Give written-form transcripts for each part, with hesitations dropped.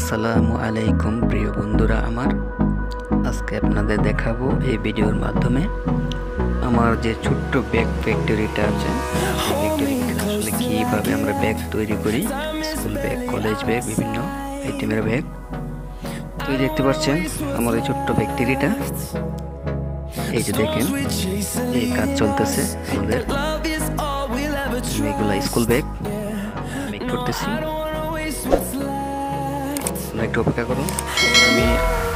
আসসালামু আলাইকুম প্রিয় বন্ধুরা আমার, আজকে আপনাদের দেখাবো এই ভিডিওর মাধ্যমে আমার যে ছোট্ট ব্যাগ ফ্যাক্টরিটা আছে, সেই ফ্যাক্টরিতে আসলে কীভাবে আমরা ব্যাগ তৈরি করি, স্কুল ব্যাগ, কলেজ ব্যাগ, বিভিন্ন আইটেমের ব্যাগ। তো দেখতে পাচ্ছেন আমার এই ছোট্ট ফ্যাক্টরিটা, এই যে দেখেন এই কাজ চলতেছে আমাদের। এগুলা স্কুল ব্যাগ মেক করতেছি, একটু অপেক্ষা করুন, আমি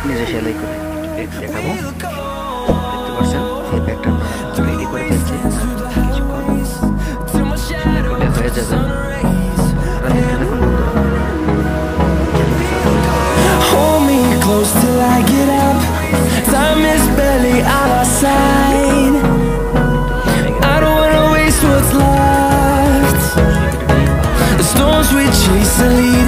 নিজে সেলাই করে ব্যাগ দেখাবো। দেখতে পাচ্ছেন এই ব্যাগটা আমরা রেডি করে ফেলছি, কিছুক্ষণ সেলাই করলে হয়ে যাবে। Hold me close till I get up. Time is barely on our side. I don't wanna waste what's left. The storms we chase are leaving.